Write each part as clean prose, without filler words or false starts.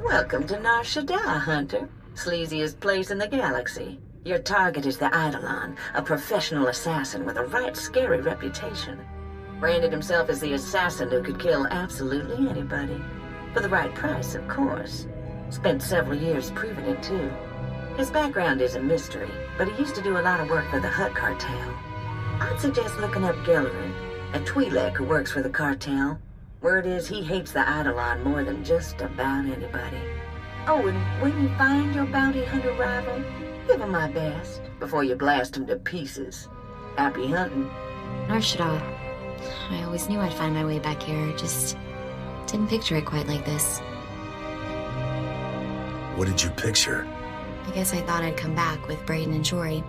Welcome to Nar Shaddaa, Hunter. Sleaziest place in the galaxy. Your target is the Eidolon, a professional assassin with a right scary reputation. Branded himself as the assassin who could kill absolutely anybody. For the right price, of course. Spent several years proving it, too. His background is a mystery, but he used to do a lot of work for the Hutt cartel. I'd suggest looking up Gellerin, a Twi'lek who works for the cartel. Word is he hates the Eidolon more than just about anybody. Oh, and when you find your bounty hunter rival, give him my best before you blast him to pieces. Happy hunting. Nar Shaddaa. I always knew I'd find my way back here, just didn't picture it quite like this. What did you picture? I guess I thought I'd come back with Brayden and Shori.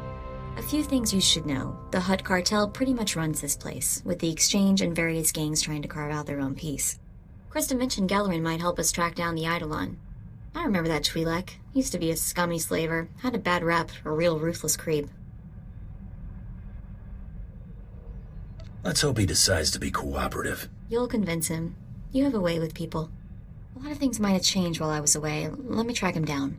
A few things you should know. The Hutt cartel pretty much runs this place, with the Exchange and various gangs trying to carve out their own piece. Krista mentioned Gellerin might help us track down the Eidolon. I remember that Twi'lek. Used to be a scummy slaver, had a bad rep, a real ruthless creep. Let's hope he decides to be cooperative. You'll convince him. You have a way with people. A lot of things might have changed while I was away. Let me track him down.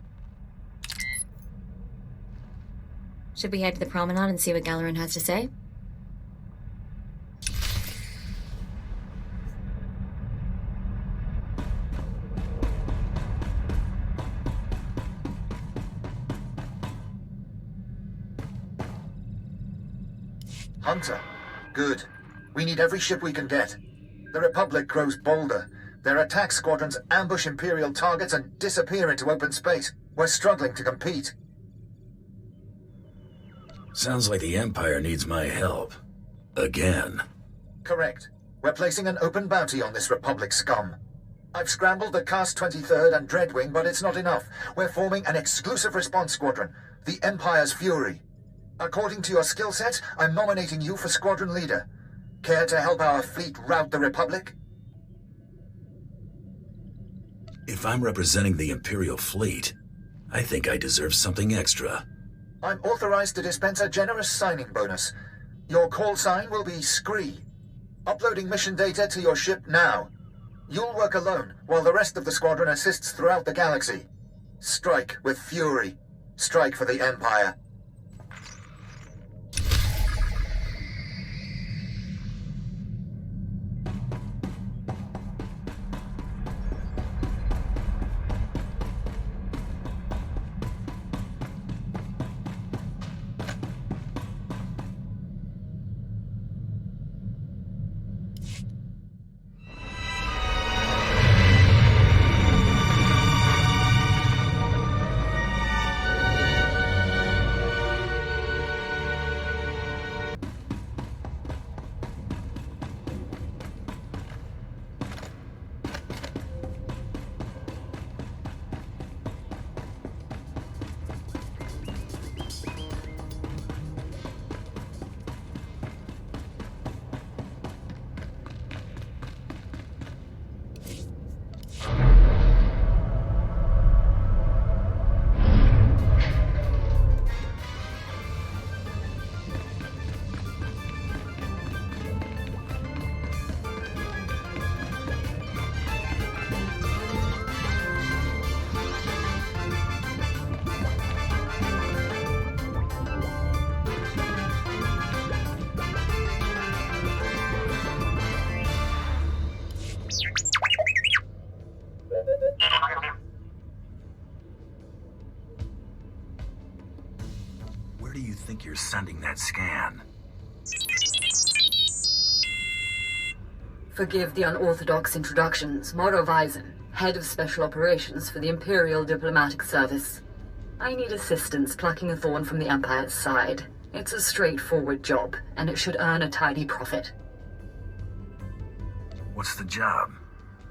Should we head to the promenade and see what Gellerin has to say? Hunter. Good. We need every ship we can get. The Republic grows bolder. Their attack squadrons ambush Imperial targets and disappear into open space. We're struggling to compete. Sounds like the Empire needs my help. Again. Correct. We're placing an open bounty on this Republic scum. I've scrambled the Cast 23rd and Dreadwing, but it's not enough. We're forming an exclusive response squadron, the Empire's Fury. According to your skill set, I'm nominating you for squadron leader. Care to help our fleet rout the Republic? If I'm representing the Imperial fleet, I think I deserve something extra. I'm authorized to dispense a generous signing bonus. Your call sign will be Scree. Uploading mission data to your ship now. You'll work alone, while the rest of the squadron assists throughout the galaxy. Strike with fury. Strike for the Empire. Where do you think you're sending that scan? Forgive the unorthodox introductions. Moro Vizon, Head of Special Operations for the Imperial Diplomatic Service. I need assistance plucking a thorn from the Empire's side. It's a straightforward job, and it should earn a tidy profit. What's the job?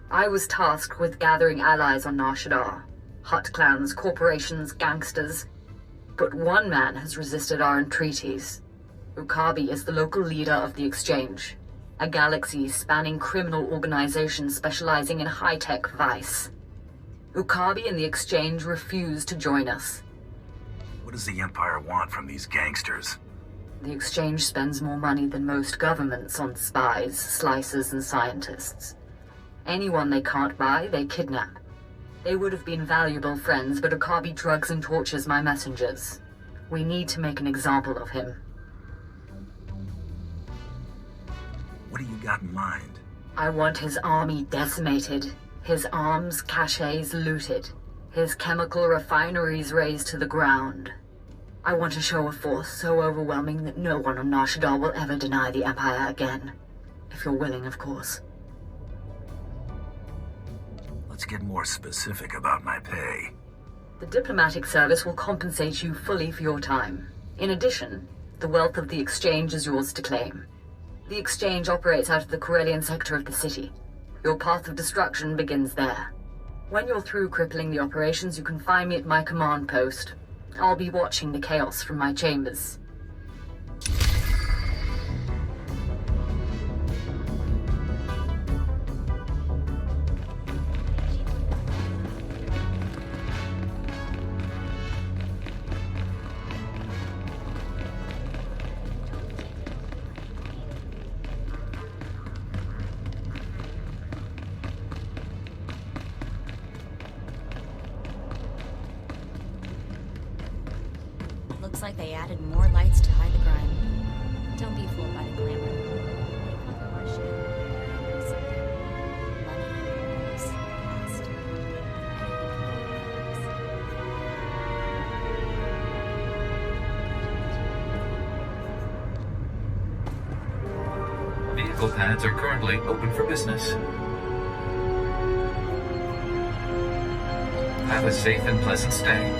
I was tasked with gathering allies on Nar Shaddaa. Hutt clans, corporations, gangsters. But one man has resisted our entreaties. Ukabi is the local leader of the Exchange, a galaxy-spanning criminal organization specializing in high-tech vice. Ukabi and the Exchange refuse to join us. What does the Empire want from these gangsters? The Exchange spends more money than most governments on spies, slicers, and scientists. Anyone they can't buy, they kidnap. They would have been valuable friends, but Okabe drugs and tortures my messengers. We need to make an example of him. What do you got in mind? I want his army decimated, his arms caches looted, his chemical refineries razed to the ground. I want to show a force so overwhelming that no one on Nar Shaddaa will ever deny the Empire again. If you're willing, of course. Let's get more specific about my pay. The diplomatic service will compensate you fully for your time. In addition, the wealth of the exchange is yours to claim. The exchange operates out of the Corellian sector of the city. Your path of destruction begins there. When you're through crippling the operations, you can find me at my command post. I'll be watching the chaos from my chambers. Looks like they added more lights to hide the grime. Don't be fooled by the glamour. They cover our shit. Something. Money, wars, past. Vehicle pads are currently open for business. Have a safe and pleasant stay.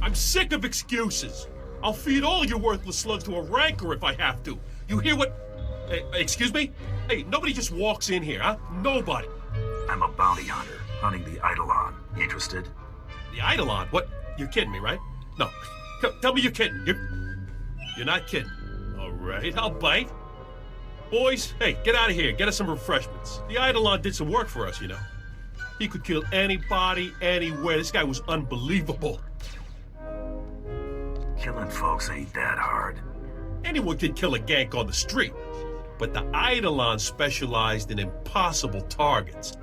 I'm sick of excuses. I'll feed all you worthless slugs to a rancor if I have to. You hear what... Hey, excuse me? Hey, nobody just walks in here, huh? Nobody. I'm a bounty hunter, hunting the Eidolon. Interested? The Eidolon? What? You're kidding me, right? No. Tell me you're kidding. You're not kidding. All right, I'll bite. Boys, hey, get out of here. Get us some refreshments. The Eidolon did some work for us, you know. He could kill anybody, anywhere. This guy was unbelievable. Killing folks ain't that hard. Anyone could kill a gank on the street. But the Eidolon specialized in impossible targets.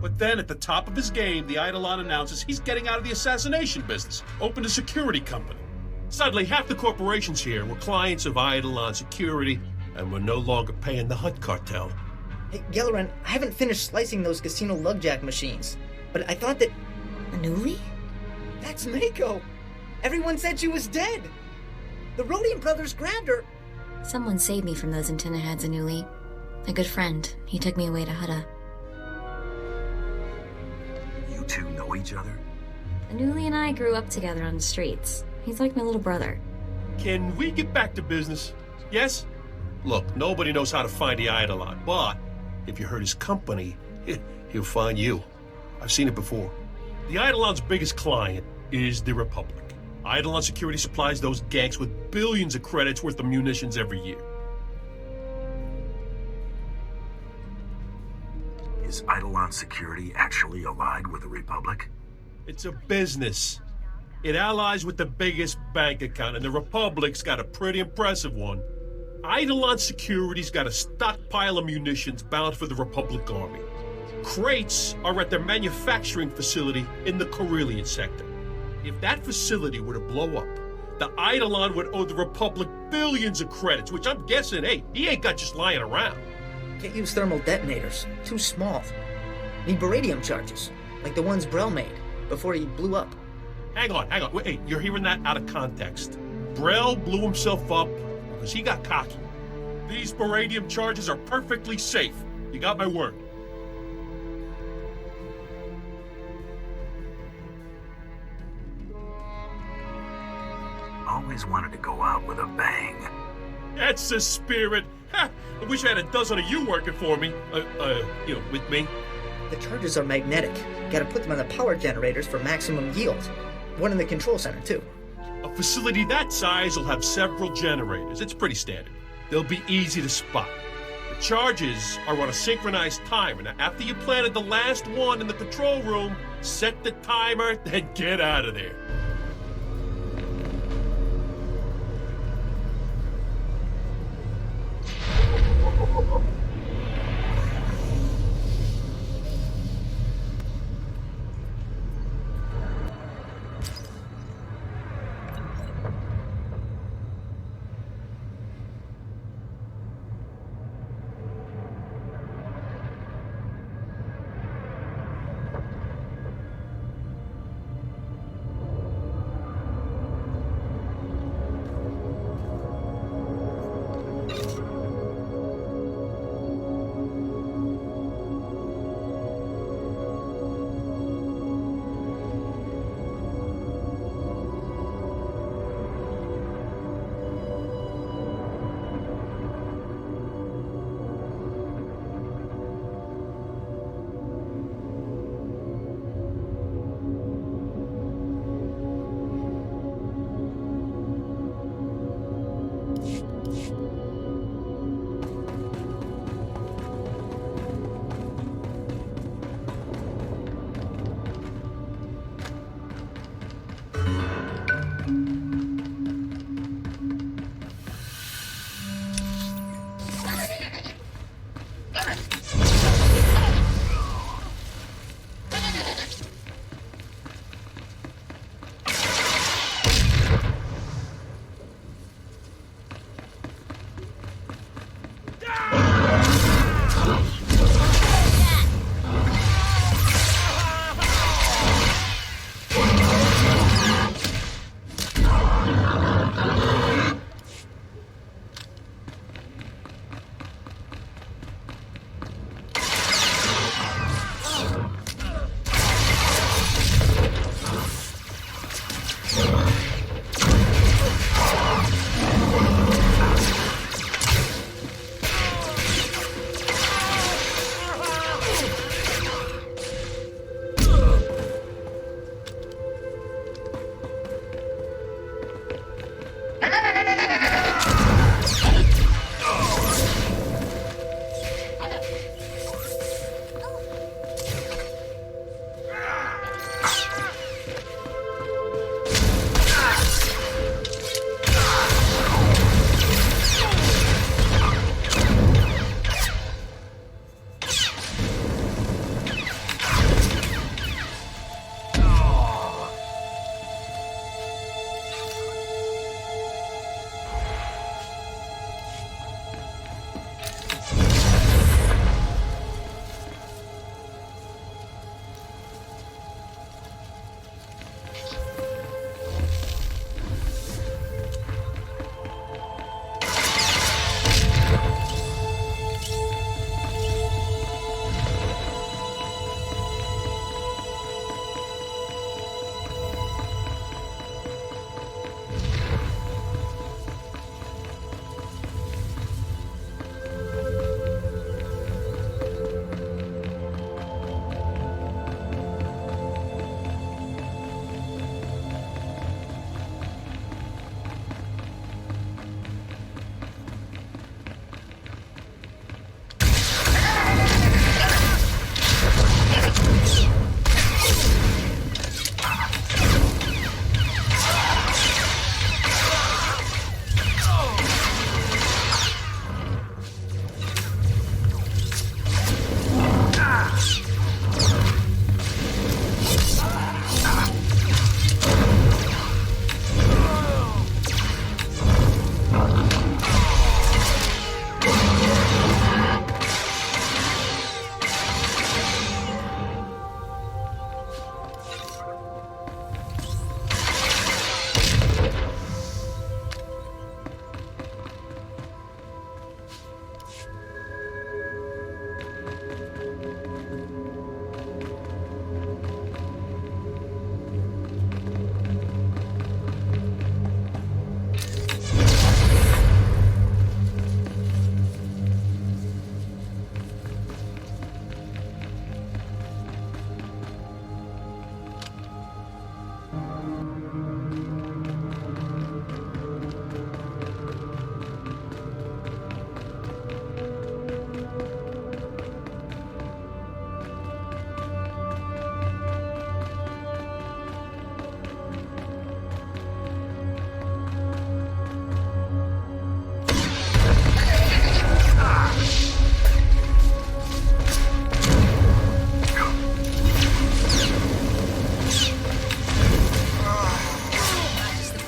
But then at the top of his game, the Eidolon announces he's getting out of the assassination business, opened a security company. Suddenly, half the corporations here were clients of Eidolon Security, and were no longer paying the Hutt cartel. Hey, Gelleran, I haven't finished slicing those casino lugjack machines, but I thought that... Anuli? That's Mako! Everyone said she was dead! The Rodian brothers grabbed her! Someone saved me from those antenna heads, Anuli. A good friend. He took me away to Hutta. two know each other? Anuli and I grew up together on the streets. He's like my little brother. Can we get back to business? Yes? Look, nobody knows how to find the Eidolon, but if you hurt his company, he'll find you. I've seen it before. The Eidolon's biggest client is the Republic. Eidolon Security supplies those gangs with billions of credits worth of munitions every year. Is Eidolon Security actually allied with the Republic? It's a business. It allies with the biggest bank account, and the Republic's got a pretty impressive one. Eidolon Security's got a stockpile of munitions bound for the Republic Army. Crates are at their manufacturing facility in the Carillion sector. If that facility were to blow up, the Eidolon would owe the Republic billions of credits, which I'm guessing, hey, he ain't got just lying around. Can't use thermal detonators. Too small. Need baradium charges, like the ones Brel made, before he blew up. Hang on. Wait, hey, you're hearing that out of context. Brel blew himself up because he got cocky. These baradium charges are perfectly safe. You got my word. Always wanted to go out with a bang. That's the spirit. Ha! I wish I had a dozen of you working for me. With me. The charges are magnetic. Gotta put them on the power generators for maximum yield. One in the control center, too. A facility that size will have several generators. It's pretty standard. They'll be easy to spot. The charges are on a synchronized timer. Now, after you planted the last one in the control room, set the timer, then get out of there.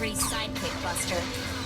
Fury sidekick buster.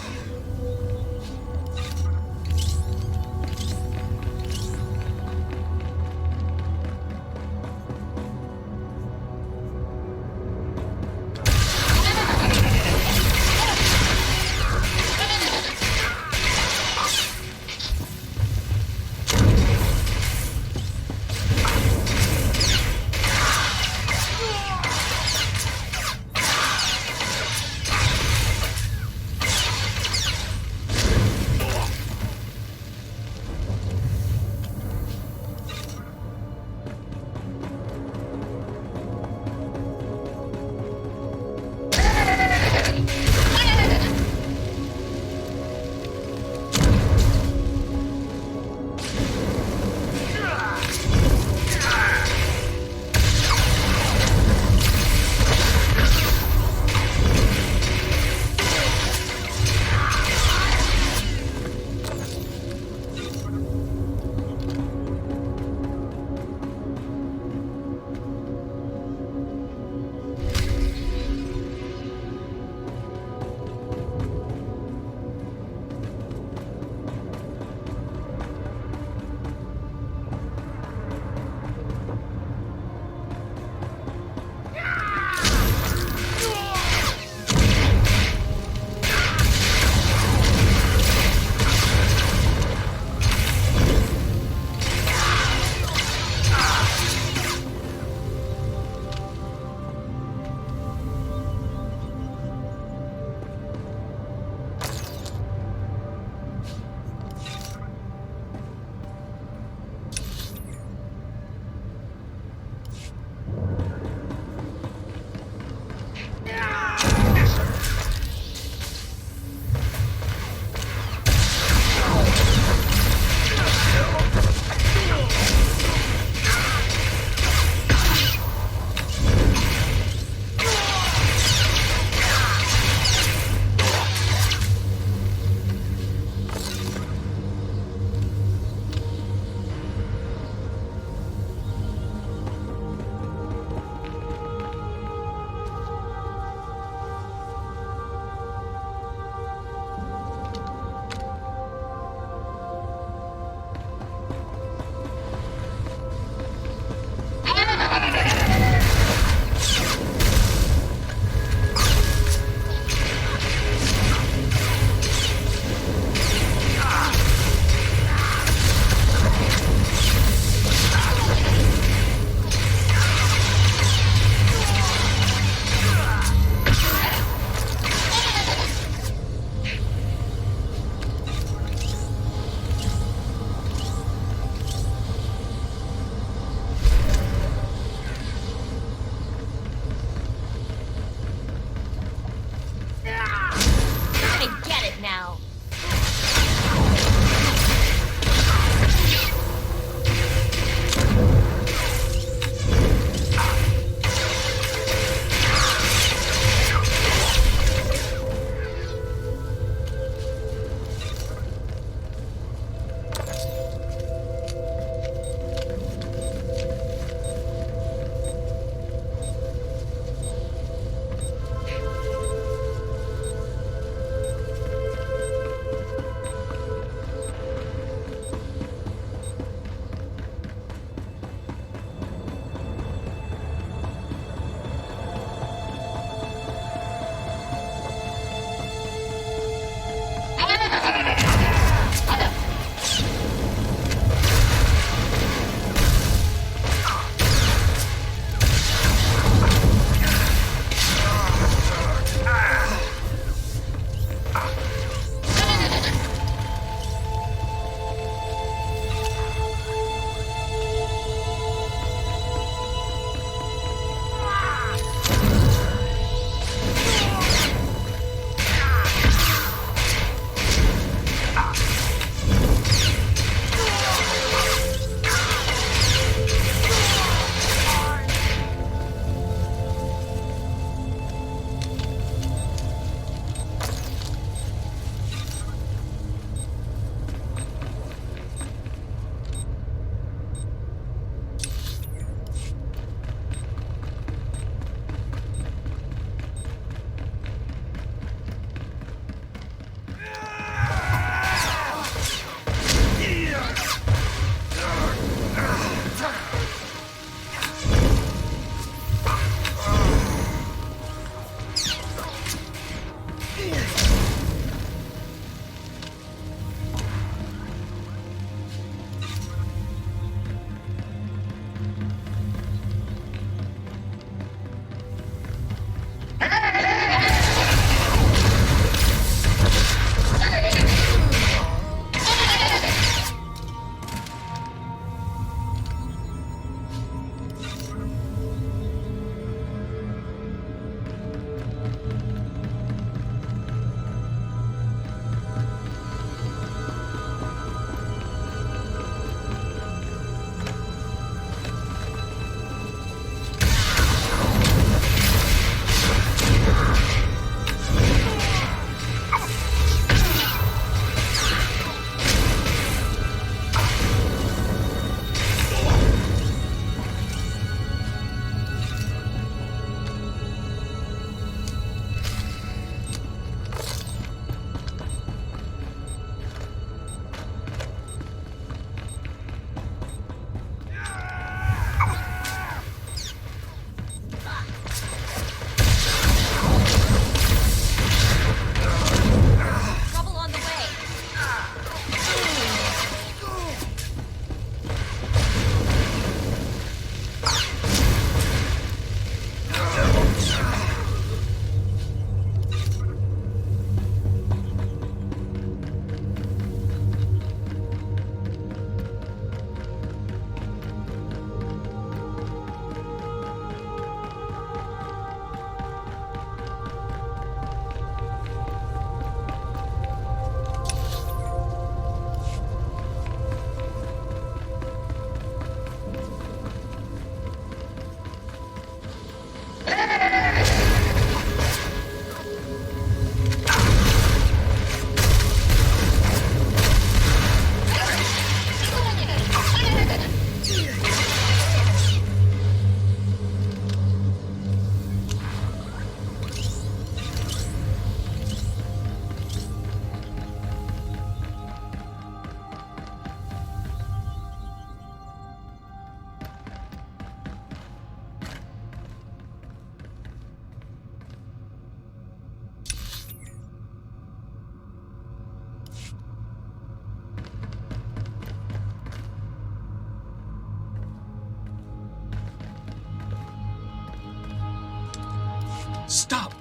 Stop!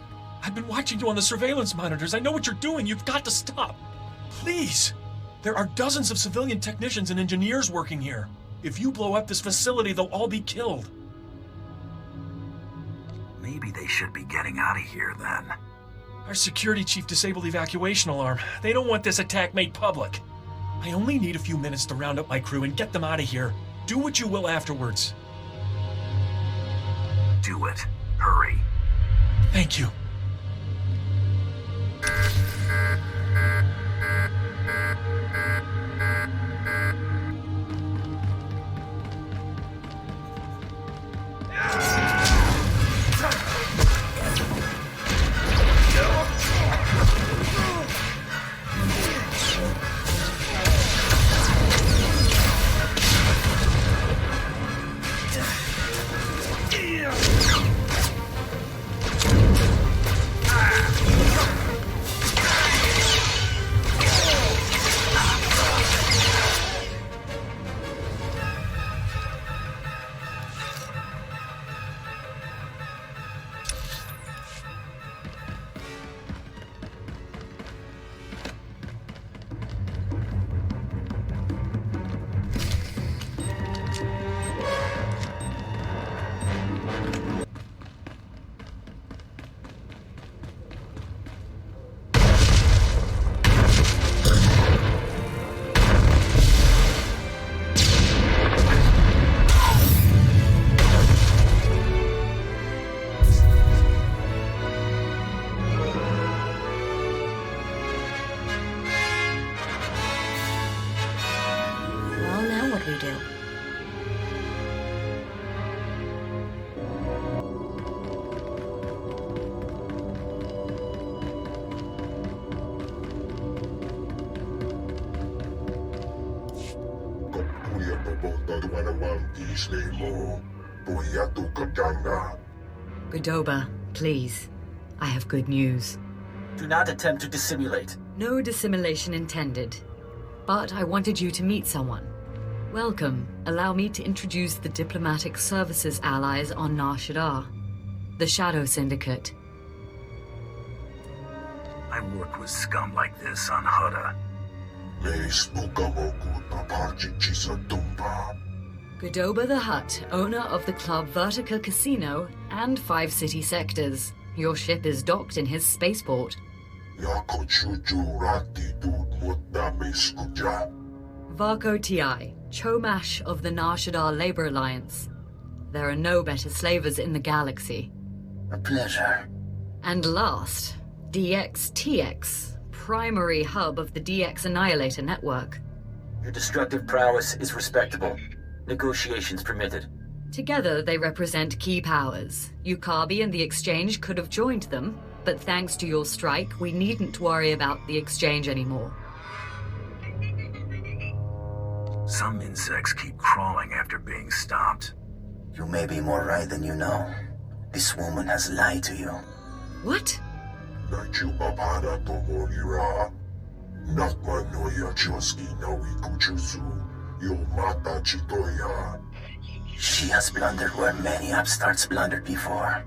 I've been watching you on the surveillance monitors. I know what you're doing. You've got to stop. Please! There are dozens of civilian technicians and engineers working here. If you blow up this facility, they'll all be killed. Maybe they should be getting out of here then. Our security chief disabled the evacuation alarm. They don't want this attack made public. I only need a few minutes to round up my crew and get them out of here. Do what you will afterwards. Do it. Hurry. Thank you. Godoba, please. I have good news. Do not attempt to dissimulate. No dissimulation intended. But I wanted you to meet someone. Welcome. Allow me to introduce the diplomatic services allies on Nar Shaddaa. The Shadow Syndicate. I work with scum like this on Hutt. Godoba the Hutt, owner of the Club Vertica Casino and 5 city sectors. Your ship is docked in his spaceport. Varco Ti, Chomash of the Nar Shaddaa Labor Alliance. There are no better slavers in the galaxy. A pleasure. And last, DXTX, primary hub of the DX Annihilator network. Your destructive prowess is respectable. Negotiations permitted. Together, they represent key powers. Yukabi and the Exchange could have joined them, but thanks to your strike, we needn't worry about the Exchange anymore. Some insects keep crawling after being stopped. You may be more right than you know. This woman has lied to you. What? She has blundered where many upstarts blundered before.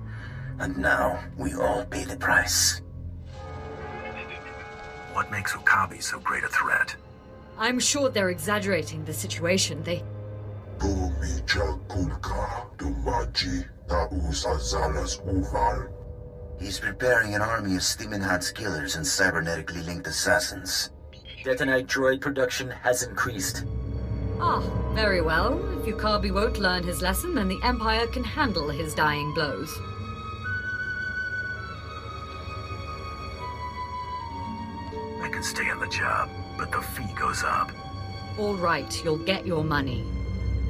And now, we all pay the price. What makes Okabe so great a threat? I'm sure they're exaggerating the situation. He's preparing an army of Stimenhat's killers and cybernetically linked assassins. Detonite droid production has increased. Ah, very well. If Yukabi won't learn his lesson, then the Empire can handle his dying blows. I can stay on the job, but the fee goes up. All right, you'll get your money.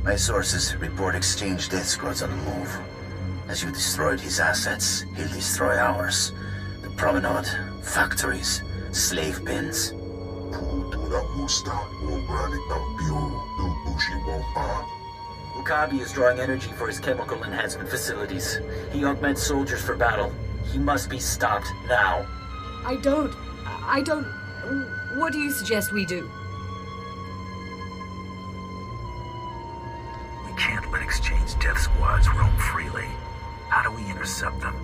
My sources report Exchange death squads on the move. As you destroyed his assets, he'll destroy ours. The promenade, factories, slave pens. Okabe is drawing energy for his chemical enhancement facilities. He augments soldiers for battle. He must be stopped now. I don't... What do you suggest we do? We can't let Exchange death squads roam freely. How do we intercept them?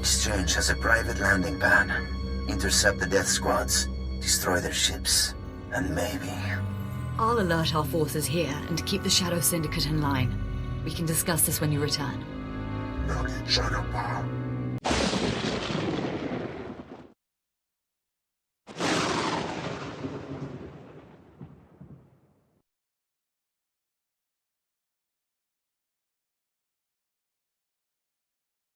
Exchange has a private landing ban. Intercept the death squads, destroy their ships, and maybe... I'll alert our forces here and keep the Shadow Syndicate in line. We can discuss this when you return. Nar Shaddaa.